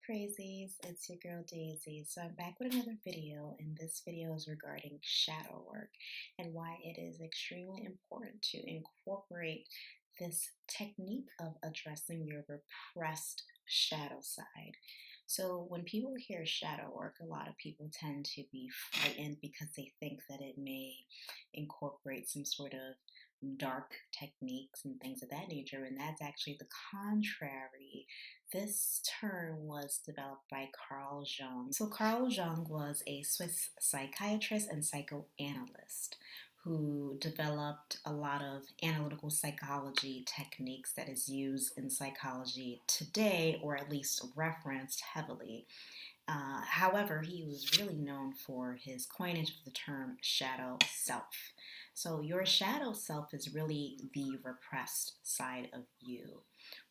Crazies, it's your girl Daisy. So I'm back with another video, and this video is regarding shadow work and why it is extremely important to incorporate this technique of addressing your repressed shadow side. So when people hear shadow work, a lot of people tend to be frightened because they think that it may incorporate some sort of dark techniques and things of that nature, and that's actually the contrary. This term was developed by Carl Jung. So Carl Jung was a Swiss psychiatrist and psychoanalyst who developed a lot of analytical psychology techniques that is used in psychology today, or at least referenced heavily. However, he was really known for his coinage of the term shadow self. So, your shadow self is really the repressed side of you.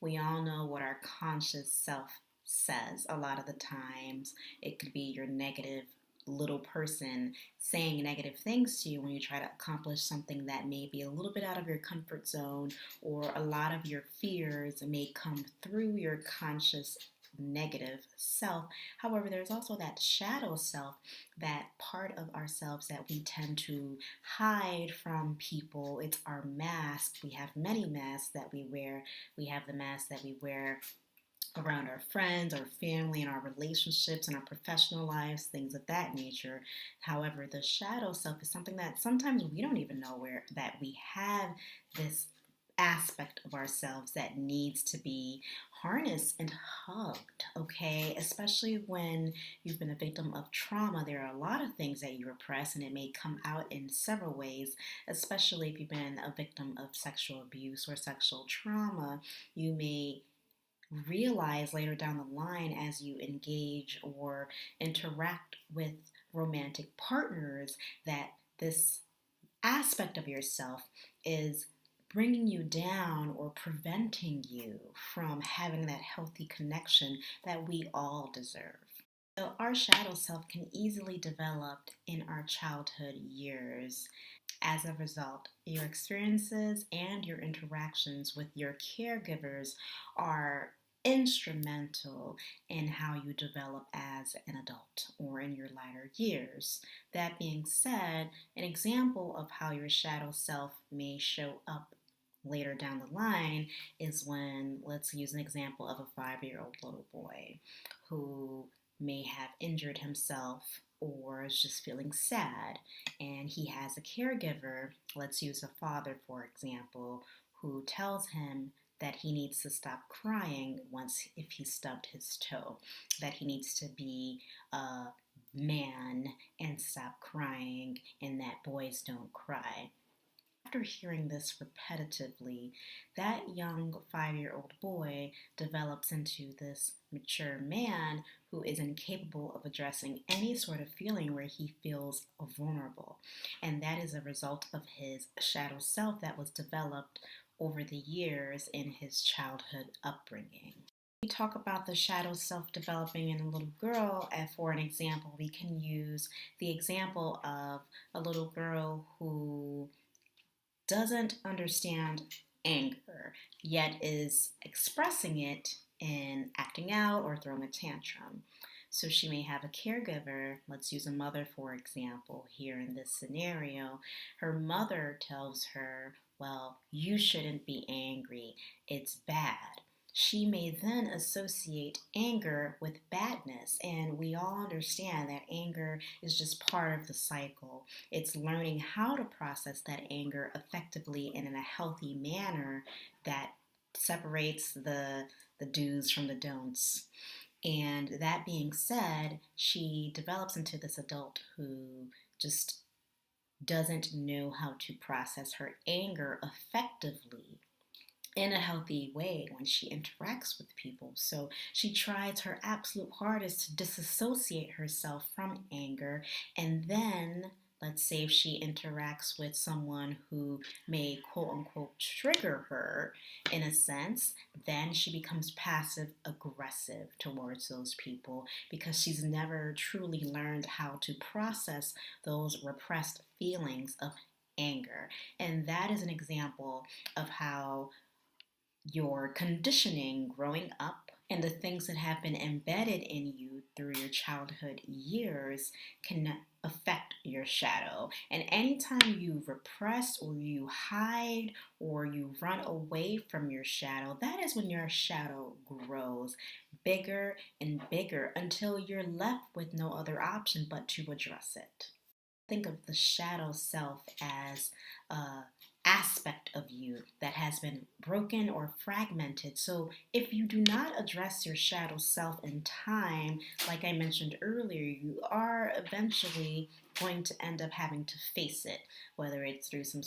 We all know what our conscious self says a lot of the times. It could be your negative little person saying negative things to you when you try to accomplish something that may be a little bit out of your comfort zone, or a lot of your fears may come through your conscious negative self. However, there's also that shadow self, that part of ourselves that we tend to hide from people. It's our mask. We have many masks that we wear. We have the mask that we wear around our friends, our family, and our relationships and our professional lives, things of that nature. However, the shadow self is something that sometimes we don't even know where that we have this aspect of ourselves that needs to be harnessed and hugged, okay? Especially when you've been a victim of trauma, there are a lot of things that you repress, and it may come out in several ways, especially if you've been a victim of sexual abuse or sexual trauma. You may realize later down the line as you engage or interact with romantic partners that this aspect of yourself is bringing you down or preventing you from having that healthy connection that we all deserve. So, our shadow self can easily develop in our childhood years. As a result, your experiences and your interactions with your caregivers are instrumental in how you develop as an adult or in your latter years. That being said, an example of how your shadow self may show up later down the line is when, let's use an example of a 5-year-old little boy who may have injured himself or is just feeling sad, and he has a caregiver, let's use a father for example, who tells him that he needs to stop crying once if he stubbed his toe, that he needs to be a man and stop crying, and that boys don't cry. After hearing this repetitively, that young 5-year-old boy develops into this mature man who is incapable of addressing any sort of feeling where he feels vulnerable. And that is a result of his shadow self that was developed over the years in his childhood upbringing. We talk about the shadow self developing in a little girl, and for an example, we can use the example of a little girl who doesn't understand anger, yet is expressing it in acting out or throwing a tantrum. So she may have a caregiver, let's use a mother for example here in this scenario. Her mother tells her, well, you shouldn't be angry, it's bad. She may then associate anger with badness, and we all understand that anger is just part of the cycle. It's learning how to process that anger effectively and in a healthy manner that separates the do's from the don'ts. And that being said, she develops into this adult who just doesn't know how to process her anger effectively in a healthy way when she interacts with people. So she tries her absolute hardest to disassociate herself from anger, and then let's say if she interacts with someone who may quote unquote trigger her in a sense, then she becomes passive aggressive towards those people because she's never truly learned how to process those repressed feelings of anger. And that is an example of how your conditioning growing up And the things that have been embedded in you through your childhood years can affect your shadow. And anytime you repress or you hide or you run away from your shadow, that is when your shadow grows bigger and bigger until you're left with no other option but to address it. Think of the shadow self as a aspect of you that has been broken or fragmented. So if you do not address your shadow self in time, like I mentioned earlier, you are eventually going to end up having to face it, whether it's through some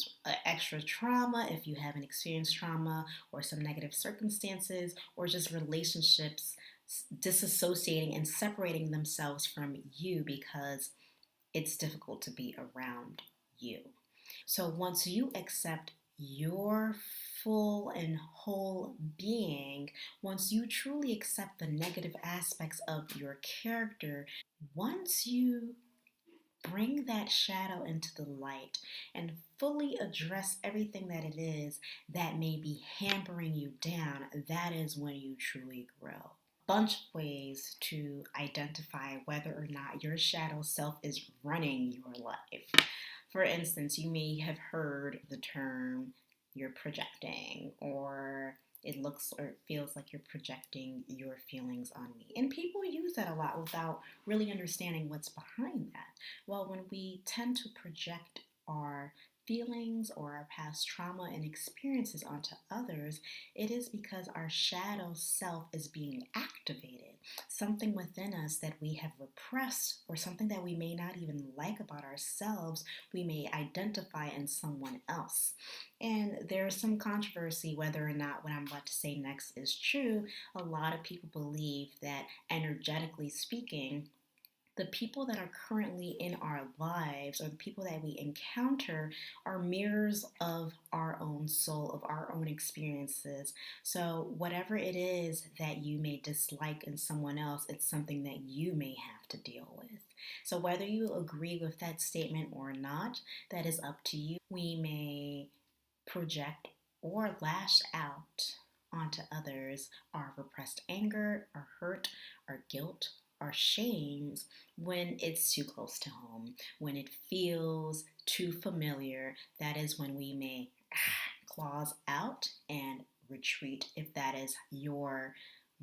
extra trauma, if you haven't experienced trauma, or some negative circumstances, or just relationships disassociating and separating themselves from you because it's difficult to be around you. So once you accept your full and whole being, once you truly accept the negative aspects of your character, once you bring that shadow into the light and fully address everything that it is that may be hampering you down, that is when you truly grow. Bunch of ways to identify whether or not your shadow self is running your life. For instance, you may have heard the term you're projecting, or it looks or it feels like you're projecting your feelings on me. And people use that a lot without really understanding what's behind that. Well, when we tend to project our feelings or our past trauma and experiences onto others, it is because our shadow self is being activated. Something within us that we have repressed, or something that we may not even like about ourselves, we may identify in someone else. And there's some controversy whether or not what I'm about to say next is true. A lot of people believe that, energetically speaking, the people that are currently in our lives, or the people that we encounter, are mirrors of our own soul, of our own experiences. So whatever it is that you may dislike in someone else, it's something that you may have to deal with. So whether you agree with that statement or not, that is up to you. We may project or lash out onto others our repressed anger, our hurt, our guilt, our shames when it's too close to home, when it feels too familiar. That is when we may claws out and retreat, if that is your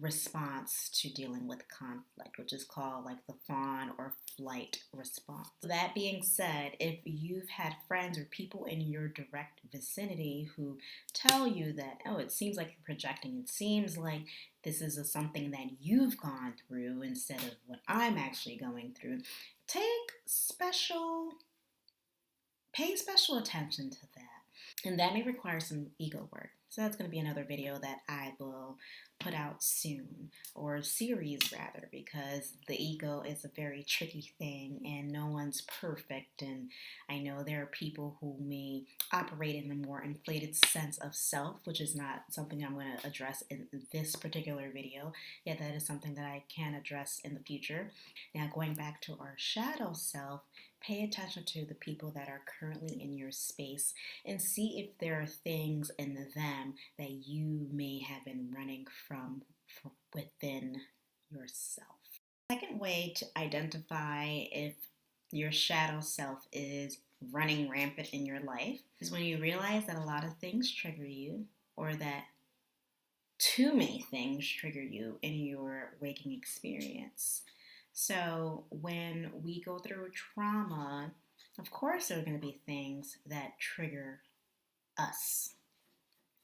response to dealing with conflict, which is called like the fawn or flight response. That being said, if you've had friends or people in your direct vicinity who tell you that, oh, it seems like you're projecting, it seems like this is something that you've gone through instead of what I'm actually going through, pay special attention to that. And that may require some ego work. So that's going to be another video that I will put out soon, or a series rather, because the ego is a very tricky thing and no one's perfect. And I know there are people who may operate in a more inflated sense of self, which is not something I'm going to address in this particular video. Yet that is something that I can address in the future. Now, going back to our shadow self, pay attention to the people that are currently in your space and see if there are things in them that you may have been running from within yourself. Second way to identify if your shadow self is running rampant in your life is when you realize that a lot of things trigger you, or that too many things trigger you in your waking experience. So when we go through trauma, of course there are going to be things that trigger us.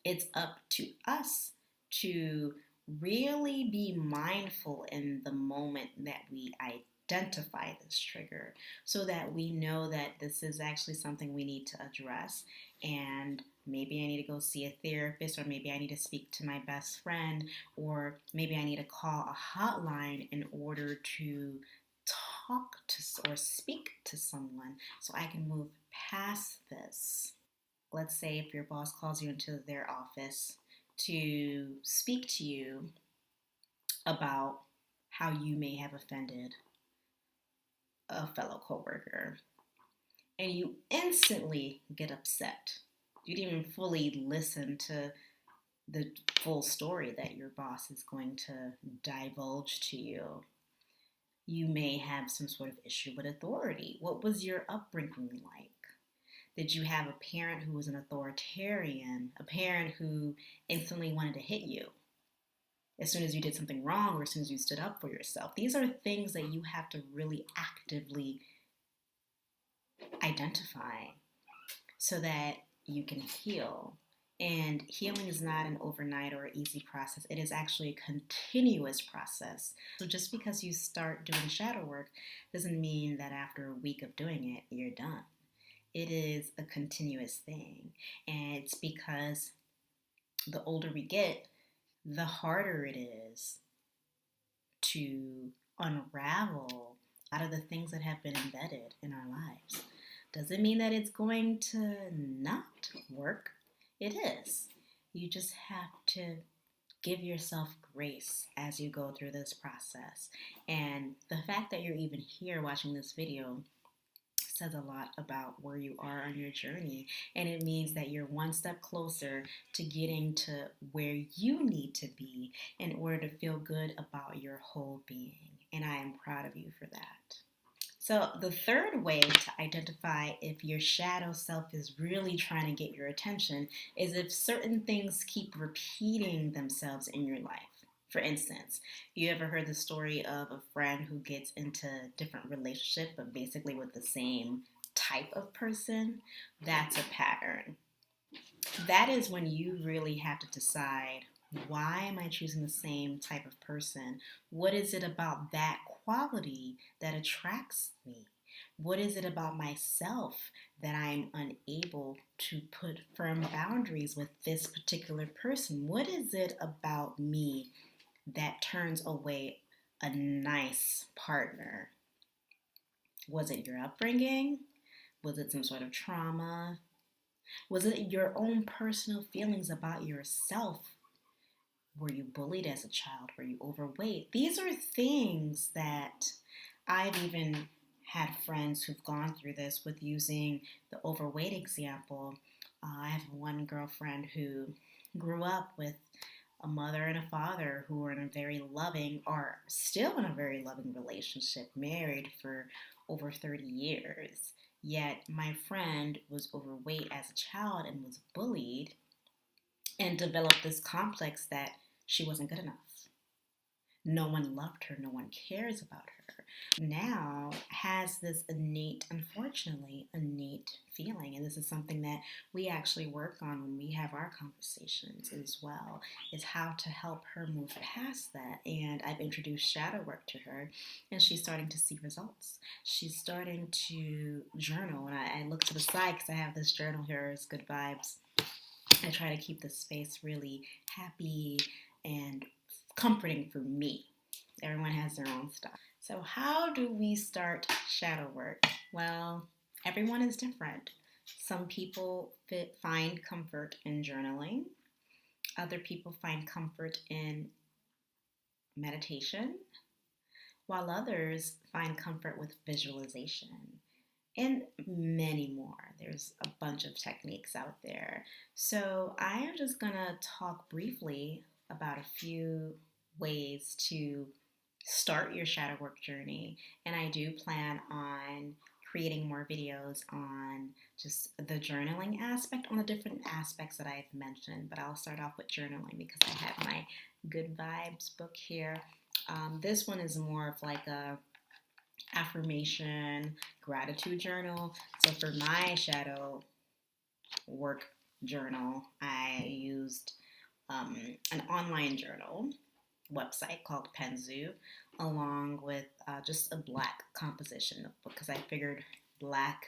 It's up to us to really be mindful in the moment that we identify this trigger, so that we know that this is actually something we need to address. And maybe I need to go see a therapist, or maybe I need to speak to my best friend, or maybe I need to call a hotline in order to talk to or speak to someone so I can move past this. Let's say if your boss calls you into their office to speak to you about how you may have offended a fellow coworker, and you instantly get upset. You didn't even fully listen to the full story that your boss is going to divulge to you. You may have some sort of issue with authority. What was your upbringing like? Did you have a parent who was an authoritarian, a parent who instantly wanted to hit you as soon as you did something wrong or as soon as you stood up for yourself? These are things that you have to really actively identify so that you can heal. And healing is not an overnight or easy process. It is actually a continuous process. So just because you start doing shadow work doesn't mean that after a week of doing it, you're done. It is a continuous thing. And it's because the older we get, the harder it is to unravel out of the things that have been embedded in our lives. Doesn't mean that it's going to not work. It is. You just have to give yourself grace as you go through this process. And the fact that you're even here watching this video says a lot about where you are on your journey. And it means that you're one step closer to getting to where you need to be in order to feel good about your whole being. And I am proud of you for that. So the third way to identify if your shadow self is really trying to get your attention is if certain things keep repeating themselves in your life. For instance, you ever heard the story of a friend who gets into different relationship but basically with the same type of person? That's a pattern. That is when you really have to decide, why am I choosing the same type of person? What is it about that quality that attracts me? What is it about myself that I'm unable to put firm boundaries with this particular person? What is it about me that turns away a nice partner? Was it your upbringing? Was it some sort of trauma? Was it your own personal feelings about yourself? Were you bullied as a child? Were you overweight? These are things that I've even had friends who've gone through this with using the overweight example. I have one girlfriend who grew up with a mother and a father who were in a very loving, or still in a very loving relationship, married for over 30 years. Yet my friend was overweight as a child and was bullied and developed this complex that she wasn't good enough. No one loved her. No one cares about her. Now has this unfortunately, innate feeling. And this is something that we actually work on when we have our conversations as well, is how to help her move past that. And I've introduced shadow work to her, and she's starting to see results. She's starting to journal. And I look to the side because I have this journal here, it's Good Vibes. I try to keep the space really happy and comforting for me. Everyone has their own style. So how do we start shadow work? Well, everyone is different. Some people find comfort in journaling. Other people find comfort in meditation, while others find comfort with visualization, and many more. There's a bunch of techniques out there. So I am just gonna talk briefly about a few ways to start your shadow work journey. And I do plan on creating more videos on just the journaling aspect, on the different aspects that I've mentioned. But I'll start off with journaling because I have my Good Vibes book here. This one is more of like a affirmation, gratitude journal. So for my shadow work journal, I used an online journal website called Penzu, along with just a black composition notebook, because I figured black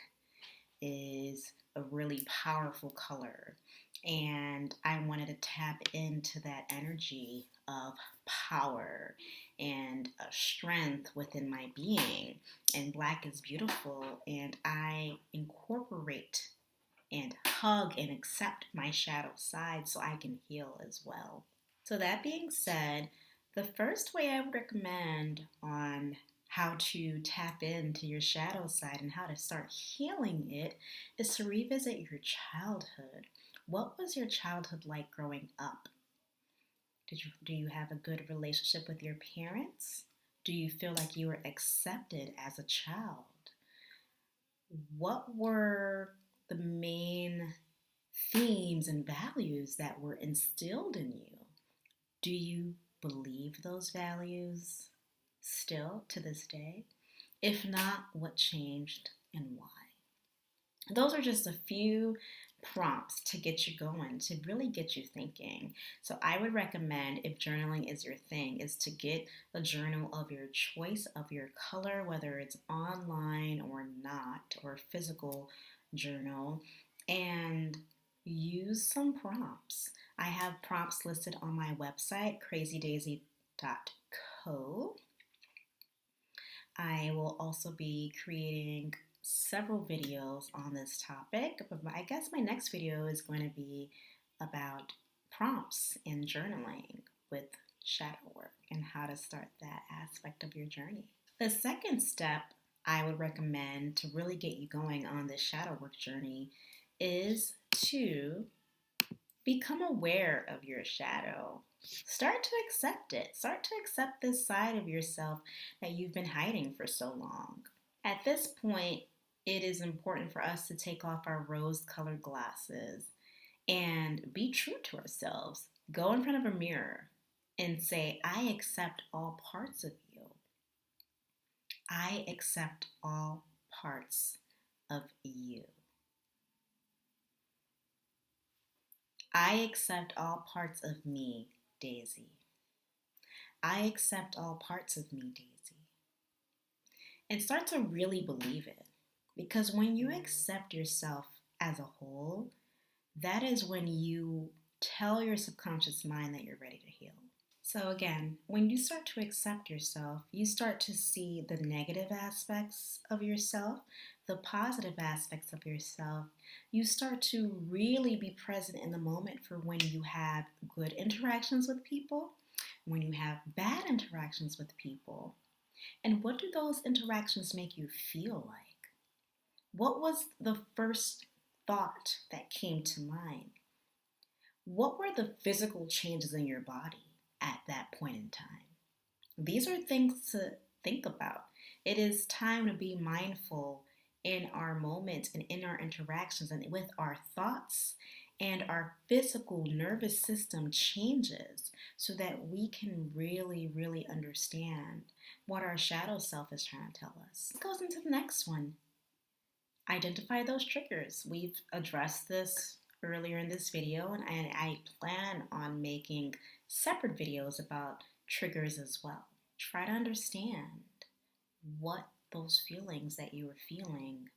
is a really powerful color, and I wanted to tap into that energy of power and strength within my being. And black is beautiful, and I incorporate and hug and accept my shadow side so I can heal as well. So that being said, the first way I would recommend on how to tap into your shadow side and how to start healing it is to revisit your childhood. What was your childhood like growing up? Do you have a good relationship with your parents? Do you feel like you were accepted as a child? What were the main themes and values that were instilled in you? Do you believe those values still to this day? If not, what changed and why? Those are just a few prompts to get you going, to really get you thinking. So I would recommend, if journaling is your thing, is to get a journal of your choice, of your color, whether it's online or not, or a physical journal, and use some prompts. I have prompts listed on my website, crazydaisy.co. I will also be creating several videos on this topic, but I guess my next video is going to be about prompts in journaling with shadow work and how to start that aspect of your journey. The second step I would recommend to really get you going on this shadow work journey is to become aware of your shadow. Start to accept it. Start to accept this side of yourself that you've been hiding for so long. At this point, it is important for us to take off our rose-colored glasses and be true to ourselves. Go in front of a mirror and say, I accept all parts of you. I accept all parts of you. I accept all parts of me, Daisy. I accept all parts of me, Daisy. And start to really believe it. Because when you accept yourself as a whole, that is when you tell your subconscious mind that you're ready to heal. So again, when you start to accept yourself, you start to see the negative aspects of yourself, the positive aspects of yourself. You start to really be present in the moment for when you have good interactions with people, when you have bad interactions with people. And what do those interactions make you feel like? What was the first thought that came to mind? What were the physical changes in your body at that point in time? These are things to think about. It is time to be mindful in our moments and in our interactions and with our thoughts, and our physical nervous system changes so that we can really, really understand what our shadow self is trying to tell us. It goes into the next one. Identify those triggers. We've addressed this earlier in this video, and I plan on making separate videos about triggers as well. Try to understand what those feelings that you are feeling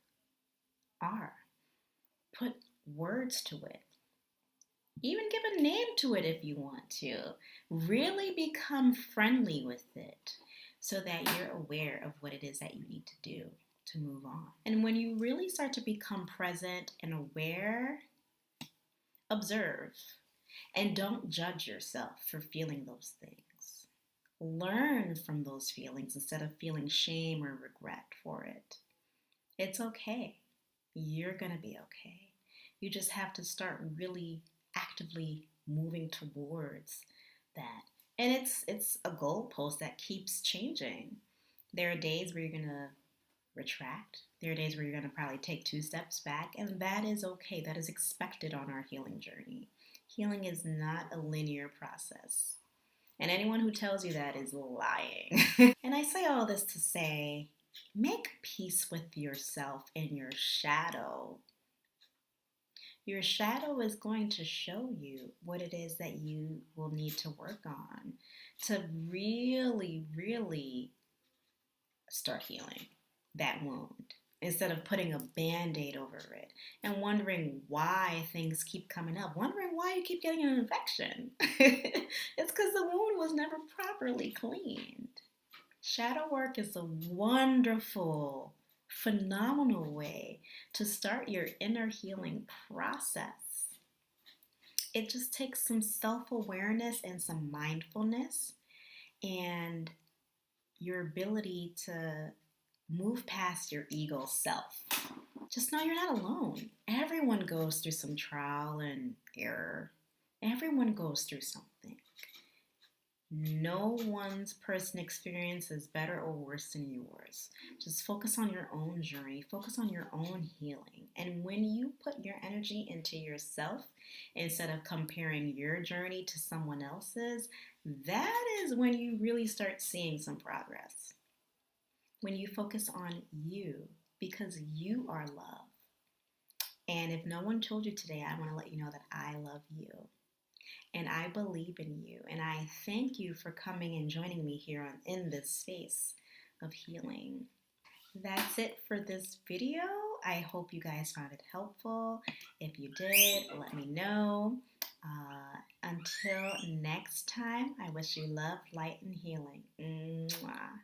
are. Put words to it. Even give a name to it if you want to. Really become friendly with it so that you're aware of what it is that you need to do to move on. And when you really start to become present and aware, observe and don't judge yourself for feeling those things. Learn from those feelings instead of feeling shame or regret for it. It's okay. You're going to be okay. You just have to start really actively moving towards that. And it's a goalpost that keeps changing. There are days where you're going to retract. There are days where you're going to probably take 2 steps back, and that is okay. That is expected on our healing journey. Healing is not a linear process. And anyone who tells you that is lying. And I say all this to say, make peace with yourself and your shadow. Your shadow is going to show you what it is that you will need to work on to really, really start healing that wound instead of putting a band-aid over it and wondering why things keep coming up, wondering why you keep getting an infection. It's because the wound was never properly cleaned. Shadow work is a wonderful, phenomenal way to start your inner healing process. It just takes some self-awareness and some mindfulness and your ability to move past your ego self. Just know you're not alone. Everyone goes through some trial and error. Everyone goes through something. No one's person experience is better or worse than yours. Just focus on your own journey, focus on your own healing. And when you put your energy into yourself instead of comparing your journey to someone else's, that is when you really start seeing some progress. When you focus on you, because you are love. And if no one told you today, I want to let you know that I love you. And I believe in you. And I thank you for coming and joining me here in this space of healing. That's it for this video. I hope you guys found it helpful. If you did, let me know. Until next time, I wish you love, light, and healing. Mwah.